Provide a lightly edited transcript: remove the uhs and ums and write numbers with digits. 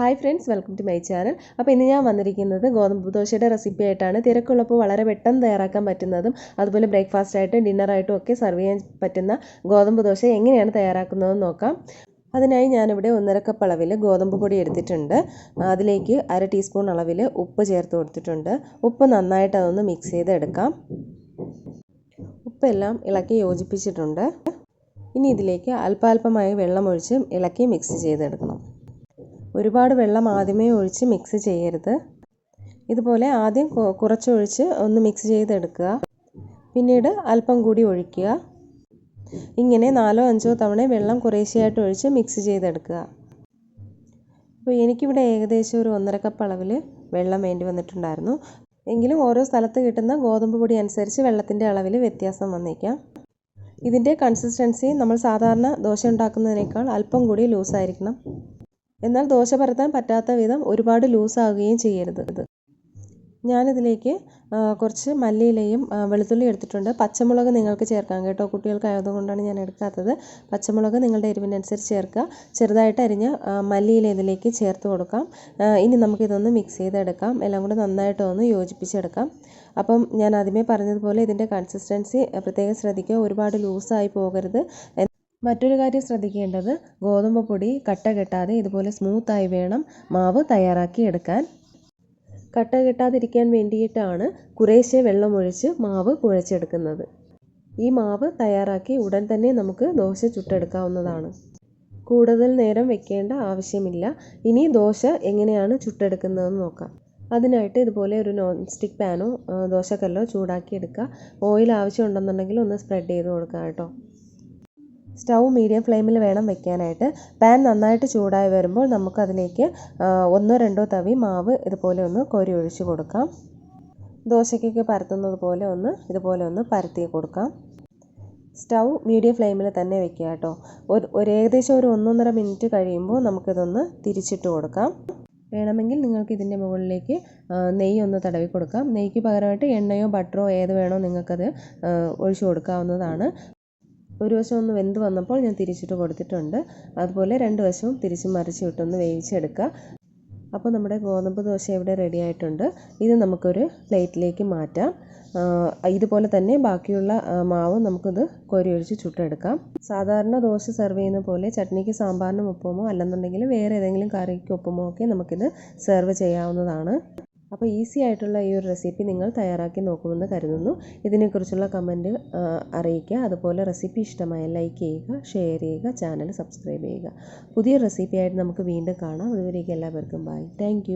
Hi friends, welcome to my channel. അപ്പോൾ ഇന്ന് ഞാൻ വന്നിരിക്കുന്നത് ഗോതമ്പ് ദോശയുടെ റെസിപ്പി ആയിട്ടാണ്. തിരക്കുള്ളപ്പോൾ വളരെ പെട്ടെന്ന് തയ്യാറാക്കാൻ പറ്റുന്നതും അതുപോലെ ബ്രേക്ക്ഫാസ്റ്റ് ആയിട്ടും ഡിന്നറായിട്ടും ഒക്കെ സെർവ് ചെയ്യാൻ പറ്റുന്ന ഗോതമ്പ് ദോശ എങ്ങനെയാണ് തയ്യാറാക്കുന്നതെന്ന് നോക്കാം. അതിനായി ഞാനിവിടെ 1.5 കപ്പ് അളവിൽ ഗോതമ്പ് പൊടി എടുത്തിട്ടുണ്ട്. അതിലേക്ക് 1/2 ടീസ്പൂൺ അളവിൽ ഉപ്പ് ചേർത്ത് കൊടുത്തിട്ടുണ്ട്. ഉപ്പ് നന്നായിട്ട് അതൊന്ന് മിക്സ് ചെയ്തെടുക്കാം. ഉപ്പെല്ലാം ഇളക്കി യോജിപ്പിച്ചിട്ടുണ്ട്. ഇനി ഇതിലേക്ക് അല്പാൽപമായി വെള്ളമൊഴിച്ച് ഇളക്കി മിക്സ് ചെയ്തെടുക്കണം. ഒരുപാട് വെള്ളം ആദ്യമേ ഒഴിച്ച് മിക്സ് ചെയ്യരുത്. ഇതുപോലെ ആദ്യം കുറച്ചൊഴിച്ച് ഒന്ന് മിക്സ് ചെയ്തെടുക്കുക. പിന്നീട് അല്പം കൂടി ഒഴിക്കുക. ഇങ്ങനെ 4-5 തവണ വെള്ളം കുറേശ്ശെയായിട്ട് ഒഴിച്ച് മിക്സ് ചെയ്തെടുക്കുക. അപ്പോൾ എനിക്കിവിടെ ഏകദേശം ഒരു 1.5 കപ്പ് അളവിൽ വെള്ളം വേണ്ടി വന്നിട്ടുണ്ടായിരുന്നു. എങ്കിലും ഓരോ സ്ഥലത്ത് കിട്ടുന്ന ഗോതമ്പ് പൊടി അനുസരിച്ച് വെള്ളത്തിൻ്റെ അളവിൽ വ്യത്യാസം വന്നേക്കാം. ഇതിൻ്റെ കൺസിസ്റ്റൻസി നമ്മൾ സാധാരണ ദോശ ഉണ്ടാക്കുന്നതിനേക്കാൾ അല്പം കൂടി ലൂസായിരിക്കണം. എന്നാൽ ദോശ പരത്താൻ പറ്റാത്ത വിധം ഒരുപാട് ലൂസാകുകയും ചെയ്യരുത്. ഞാനിതിലേക്ക് കുറച്ച് മല്ലിയിലയും വെളുത്തുള്ളി എടുത്തിട്ടുണ്ട്. പച്ചമുളക് നിങ്ങൾക്ക് ചേർക്കാം കേട്ടോ. കുട്ടികൾക്കായതുകൊണ്ടാണ് ഞാൻ എടുക്കാത്തത്. പച്ചമുളക് നിങ്ങളുടെ എരിവിനനുസരിച്ച് ചേർക്കുക. ചെറുതായിട്ട് അരിഞ്ഞ മല്ലിയില ഇതിലേക്ക് ചേർത്ത് കൊടുക്കാം. ഇനി നമുക്കിതൊന്ന് മിക്സ് ചെയ്തെടുക്കാം. എല്ലാം കൂടെ നന്നായിട്ട് ഒന്ന് യോജിപ്പിച്ചെടുക്കാം. അപ്പം ഞാൻ ആദ്യമേ പറഞ്ഞതുപോലെ ഇതിൻ്റെ കൺസിസ്റ്റൻസി പ്രത്യേകം ശ്രദ്ധിക്കുക. ഒരുപാട് ലൂസായി പോകരുത്. മറ്റൊരു കാര്യം ശ്രദ്ധിക്കേണ്ടത്, ഗോതമ്പ് പൊടി കട്ട കെട്ടാതെ ഇതുപോലെ സ്മൂത്തായി വേണം മാവ് തയ്യാറാക്കി എടുക്കാൻ. കട്ട കെട്ടാതിരിക്കാൻ വേണ്ടിയിട്ടാണ് കുറേശ്ശെ വെള്ളമൊഴിച്ച് മാവ് കുഴച്ചെടുക്കുന്നത്. ഈ മാവ് തയ്യാറാക്കി ഉടൻ തന്നെ നമുക്ക് ദോശ ചുട്ടെടുക്കാവുന്നതാണ്. കൂടുതൽ നേരം വെക്കേണ്ട ആവശ്യമില്ല. ഇനി ദോശ എങ്ങനെയാണ് ചുട്ടെടുക്കുന്നതെന്ന് നോക്കാം. അതിനായിട്ട് ഇതുപോലെ ഒരു നോൺ സ്റ്റിക്ക് പാനോ ദോശക്കല്ലോ ചൂടാക്കി എടുക്കുക. ഓയിൽ ആവശ്യമുണ്ടെന്നുണ്ടെങ്കിൽ ഒന്ന് സ്പ്രെഡ് ചെയ്ത് കൊടുക്കുക കേട്ടോ. സ്റ്റൗ മീഡിയം ഫ്ലെയിമിൽ വേണം വെക്കാനായിട്ട്. പാൻ നന്നായിട്ട് ചൂടായി വരുമ്പോൾ നമുക്കതിലേക്ക് 1-2 തവി മാവ് ഇതുപോലെ ഒന്ന് കോരി ഒഴിച്ച് കൊടുക്കാം. ദോശയ്ക്കൊക്കെ പരത്തുന്നത് പോലെ ഇതുപോലെ ഒന്ന് പരത്തി കൊടുക്കാം. സ്റ്റൗ മീഡിയം ഫ്ലെയിമിൽ തന്നെ വെക്കുക കേട്ടോ. ഏകദേശം ഒരു 1-1.5 മിനിറ്റ് കഴിയുമ്പോൾ നമുക്കിതൊന്ന് തിരിച്ചിട്ട് കൊടുക്കാം. വേണമെങ്കിൽ നിങ്ങൾക്ക് ഇതിൻ്റെ മുകളിലേക്ക് നെയ്യ് ഒന്ന് തടവി കൊടുക്കാം. നെയ്യ്ക്ക് പകരമായിട്ട് എണ്ണയോ ബട്ടറോ ഏത് വേണോ നിങ്ങൾക്കത് ഒഴിച്ചു കൊടുക്കാവുന്നതാണ്. ഒരു വശം ഒന്ന് വെന്ത് വന്നപ്പോൾ ഞാൻ തിരിച്ചിട്ട് കൊടുത്തിട്ടുണ്ട്. അതുപോലെ 2 വശവും തിരിച്ച് മറിച്ച് വിട്ടൊന്ന് വേവിച്ചെടുക്കുക. അപ്പോൾ നമ്മുടെ ഗോതമ്പ് ദോശ ഇവിടെ റെഡി ആയിട്ടുണ്ട്. ഇത് നമുക്കൊരു പ്ലേറ്റിലേക്ക് മാറ്റാം. ഇതുപോലെ തന്നെ ബാക്കിയുള്ള മാവ് നമുക്കിത് കോരി ഒഴിച്ച് ചുട്ടെടുക്കാം. സാധാരണ ദോശ സെർവ് ചെയ്യുന്ന പോലെ ചട്നിക്ക് സാമ്പാറിനും ഒപ്പമോ അല്ലെന്നുണ്ടെങ്കിൽ വേറെ ഏതെങ്കിലും കറിക്ക് ഒപ്പമോ ഒക്കെ നമുക്കിത് സെർവ് ചെയ്യാവുന്നതാണ്. അപ്പോൾ ഈസി ആയിട്ടുള്ള ഈ ഒരു റെസിപ്പി നിങ്ങൾ തയ്യാറാക്കി നോക്കുമെന്ന് കരുതുന്നു. ഇതിനെക്കുറിച്ചുള്ള കമൻറ്റ് അറിയിക്കുക. അതുപോലെ റെസിപ്പി ഇഷ്ടമായ ലൈക്ക് ചെയ്യുക, ഷെയർ ചെയ്യുക, ചാനൽ സബ്സ്ക്രൈബ് ചെയ്യുക. പുതിയ റെസിപ്പി ആയിട്ട് നമുക്ക് വീണ്ടും കാണാം. അതുവരേക്കും എല്ലാവർക്കും ബൈ. താങ്ക്